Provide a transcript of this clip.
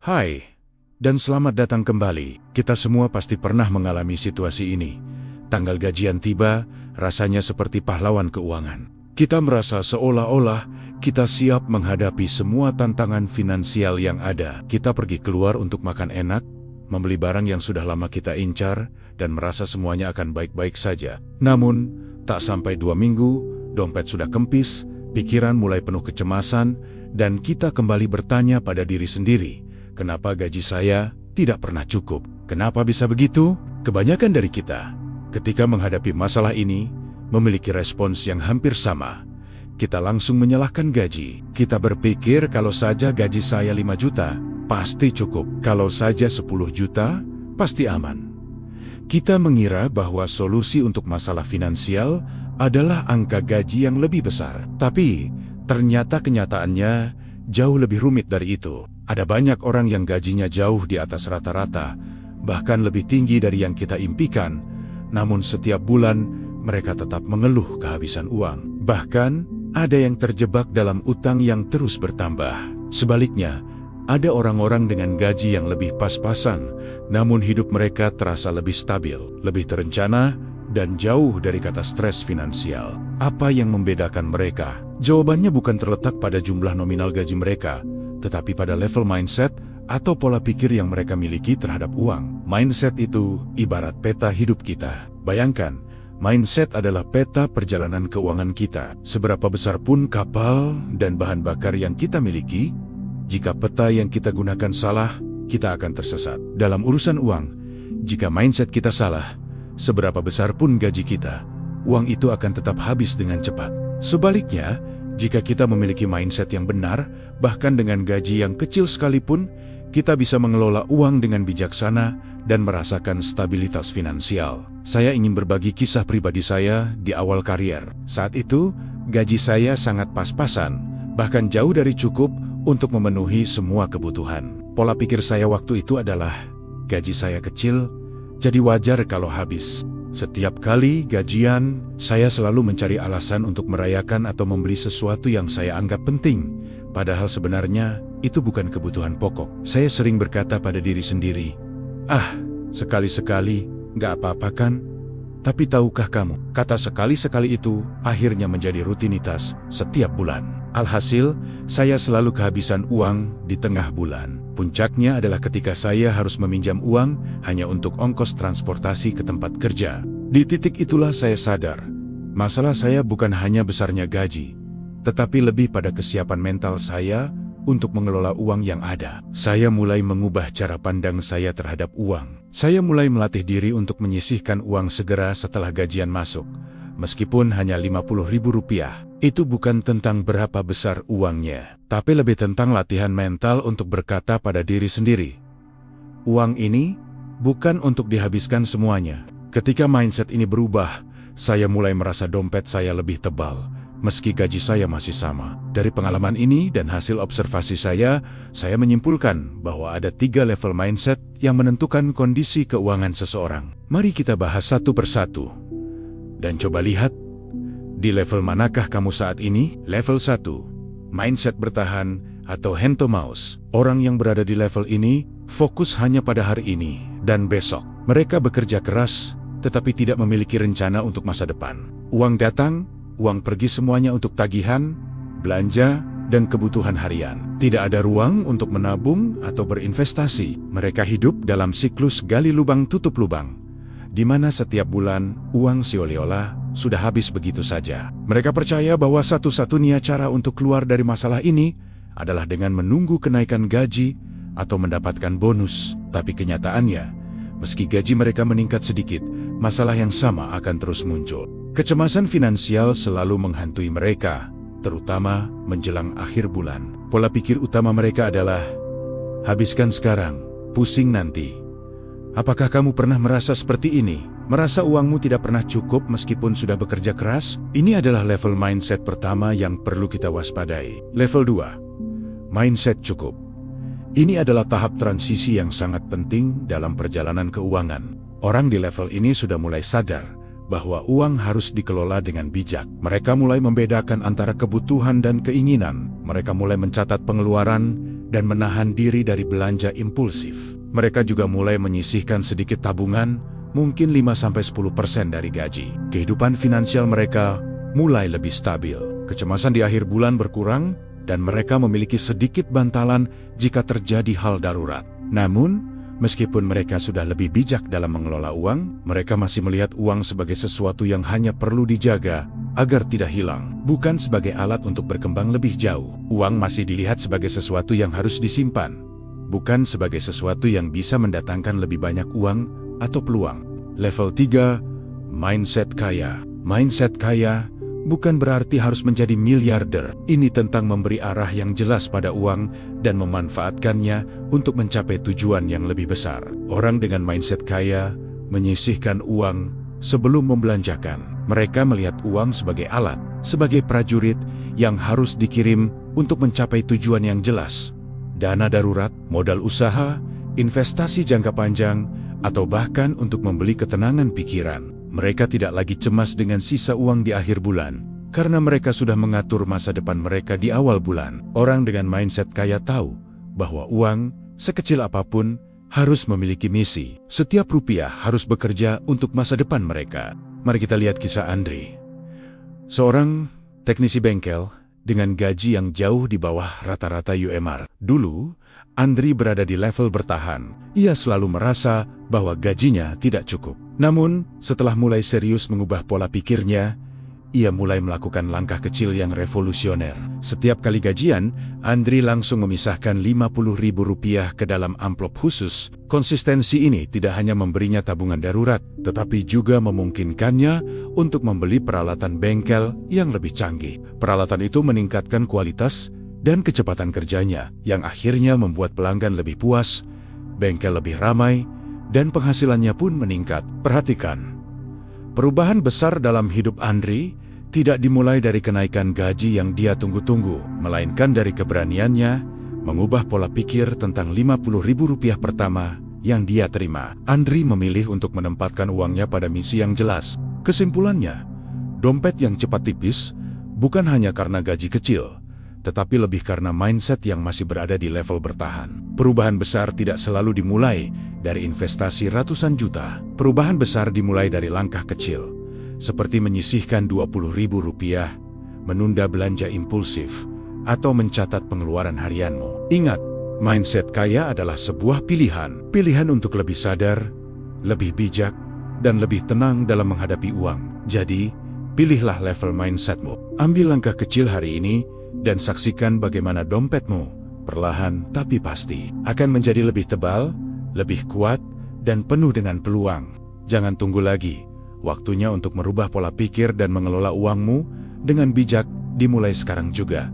Hai, dan selamat datang kembali. Kita semua pasti pernah mengalami situasi ini. Tanggal gajian tiba, rasanya seperti pahlawan keuangan. Kita merasa seolah-olah kita siap menghadapi semua tantangan finansial yang ada. Kita pergi keluar untuk makan enak, membeli barang yang sudah lama kita incar, dan merasa semuanya akan baik-baik saja. Namun, tak sampai 2 minggu, dompet sudah kempis, pikiran mulai penuh kecemasan, dan kita kembali bertanya pada diri sendiri, kenapa gaji saya tidak pernah cukup? Kenapa bisa begitu? Kebanyakan dari kita, ketika menghadapi masalah ini, memiliki respons yang hampir sama. Kita langsung menyalahkan gaji. Kita berpikir kalau saja gaji saya 5 juta, pasti cukup. Kalau saja 10 juta, pasti aman. Kita mengira bahwa solusi untuk masalah finansial adalah angka gaji yang lebih besar. Tapi, ternyata kenyataannya jauh lebih rumit dari itu. Ada banyak orang yang gajinya jauh di atas rata-rata, bahkan lebih tinggi dari yang kita impikan. Namun setiap bulan, mereka tetap mengeluh kehabisan uang. Bahkan, ada yang terjebak dalam utang yang terus bertambah. Sebaliknya, ada orang-orang dengan gaji yang lebih pas-pasan, namun hidup mereka terasa lebih stabil, lebih terencana, dan jauh dari kata stres finansial. Apa yang membedakan mereka? Jawabannya bukan terletak pada jumlah nominal gaji mereka, tetapi pada level mindset atau pola pikir yang mereka miliki terhadap uang. Mindset itu ibarat peta hidup kita. Bayangkan, mindset adalah peta perjalanan keuangan kita. Seberapa besar pun kapal dan bahan bakar yang kita miliki, jika peta yang kita gunakan salah, kita akan tersesat. Dalam urusan uang, jika mindset kita salah, seberapa besar pun gaji kita, uang itu akan tetap habis dengan cepat. Sebaliknya, jika kita memiliki mindset yang benar, bahkan dengan gaji yang kecil sekalipun, kita bisa mengelola uang dengan bijaksana dan merasakan stabilitas finansial. Saya ingin berbagi kisah pribadi saya di awal karier. Saat itu, gaji saya sangat pas-pasan, bahkan jauh dari cukup untuk memenuhi semua kebutuhan. Pola pikir saya waktu itu adalah, gaji saya kecil, jadi wajar kalau habis. Setiap kali gajian, saya selalu mencari alasan untuk merayakan atau membeli sesuatu yang saya anggap penting. Padahal sebenarnya, itu bukan kebutuhan pokok. Saya sering berkata pada diri sendiri, sekali-sekali, nggak apa-apa kan? Tapi tahukah kamu, kata sekali-sekali itu akhirnya menjadi rutinitas setiap bulan. Alhasil, saya selalu kehabisan uang di tengah bulan. Puncaknya adalah ketika saya harus meminjam uang hanya untuk ongkos transportasi ke tempat kerja. Di titik itulah saya sadar, masalah saya bukan hanya besarnya gaji, tetapi lebih pada kesiapan mental saya untuk mengelola uang yang ada. Saya mulai mengubah cara pandang saya terhadap uang. Saya mulai melatih diri untuk menyisihkan uang segera setelah gajian masuk. Meskipun hanya Rp50.000, itu bukan tentang berapa besar uangnya, tapi lebih tentang latihan mental untuk berkata pada diri sendiri, uang ini bukan untuk dihabiskan semuanya. Ketika mindset ini berubah, saya mulai merasa dompet saya lebih tebal, meski gaji saya masih sama. Dari pengalaman ini dan hasil observasi saya menyimpulkan bahwa ada 3 level mindset yang menentukan kondisi keuangan seseorang. Mari kita bahas satu persatu. Dan coba lihat, di level manakah kamu saat ini? Level 1, mindset bertahan atau hand to mouth. Orang yang berada di level ini fokus hanya pada hari ini dan besok. Mereka bekerja keras, tetapi tidak memiliki rencana untuk masa depan. Uang datang, uang pergi, semuanya untuk tagihan, belanja, dan kebutuhan harian. Tidak ada ruang untuk menabung atau berinvestasi. Mereka hidup dalam siklus gali lubang tutup lubang, di mana setiap bulan, uang siola sudah habis begitu saja. Mereka percaya bahwa satu-satunya cara untuk keluar dari masalah ini adalah dengan menunggu kenaikan gaji atau mendapatkan bonus. Tapi kenyataannya, meski gaji mereka meningkat sedikit, masalah yang sama akan terus muncul. Kecemasan finansial selalu menghantui mereka, terutama menjelang akhir bulan. Pola pikir utama mereka adalah, habiskan sekarang, pusing nanti. Apakah kamu pernah merasa seperti ini? Merasa uangmu tidak pernah cukup meskipun sudah bekerja keras? Ini adalah level mindset pertama yang perlu kita waspadai. Level 2, mindset cukup. Ini adalah tahap transisi yang sangat penting dalam perjalanan keuangan. Orang di level ini sudah mulai sadar bahwa uang harus dikelola dengan bijak. Mereka mulai membedakan antara kebutuhan dan keinginan. Mereka mulai mencatat pengeluaran dan menahan diri dari belanja impulsif. Mereka juga mulai menyisihkan sedikit tabungan, mungkin 5-10% dari gaji. Kehidupan finansial mereka mulai lebih stabil. Kecemasan di akhir bulan berkurang, dan mereka memiliki sedikit bantalan jika terjadi hal darurat. Namun, meskipun mereka sudah lebih bijak dalam mengelola uang, mereka masih melihat uang sebagai sesuatu yang hanya perlu dijaga agar tidak hilang, bukan sebagai alat untuk berkembang lebih jauh. Uang masih dilihat sebagai sesuatu yang harus disimpan, bukan sebagai sesuatu yang bisa mendatangkan lebih banyak uang atau peluang. Level 3, mindset kaya. Mindset kaya bukan berarti harus menjadi miliarder. Ini tentang memberi arah yang jelas pada uang dan memanfaatkannya untuk mencapai tujuan yang lebih besar. Orang dengan mindset kaya menyisihkan uang sebelum membelanjakan. Mereka melihat uang sebagai alat, sebagai prajurit yang harus dikirim untuk mencapai tujuan yang jelas. Dana darurat, modal usaha, investasi jangka panjang, atau bahkan untuk membeli ketenangan pikiran. Mereka tidak lagi cemas dengan sisa uang di akhir bulan, karena mereka sudah mengatur masa depan mereka di awal bulan. Orang dengan mindset kaya tahu bahwa uang, sekecil apapun, harus memiliki misi. Setiap rupiah harus bekerja untuk masa depan mereka. Mari kita lihat kisah Andri. Seorang teknisi bengkel dengan gaji yang jauh di bawah rata-rata UMR. Dulu, Andri berada di level bertahan. Ia selalu merasa bahwa gajinya tidak cukup. Namun, setelah mulai serius mengubah pola pikirnya, ia mulai melakukan langkah kecil yang revolusioner. Setiap kali gajian, Andri langsung memisahkan Rp50.000 ke dalam amplop khusus. Konsistensi ini tidak hanya memberinya tabungan darurat, tetapi juga memungkinkannya untuk membeli peralatan bengkel yang lebih canggih. Peralatan itu meningkatkan kualitas dan kecepatan kerjanya, yang akhirnya membuat pelanggan lebih puas, bengkel lebih ramai, dan penghasilannya pun meningkat. Perhatikan, perubahan besar dalam hidup Andri tidak dimulai dari kenaikan gaji yang dia tunggu-tunggu, melainkan dari keberaniannya mengubah pola pikir tentang Rp50.000 pertama yang dia terima. Andri memilih untuk menempatkan uangnya pada misi yang jelas. Kesimpulannya, dompet yang cepat tipis bukan hanya karena gaji kecil, tetapi lebih karena mindset yang masih berada di level bertahan. Perubahan besar tidak selalu dimulai dari investasi ratusan juta. Perubahan besar dimulai dari langkah kecil, seperti menyisihkan Rp20.000, menunda belanja impulsif, atau mencatat pengeluaran harianmu. Ingat, mindset kaya adalah sebuah pilihan. Pilihan untuk lebih sadar, lebih bijak, dan lebih tenang dalam menghadapi uang. Jadi, pilihlah level mindsetmu. Ambil langkah kecil hari ini, dan saksikan bagaimana dompetmu, perlahan tapi pasti, akan menjadi lebih tebal, lebih kuat, dan penuh dengan peluang. Jangan tunggu lagi. Waktunya untuk merubah pola pikir dan mengelola uangmu dengan bijak dimulai sekarang juga.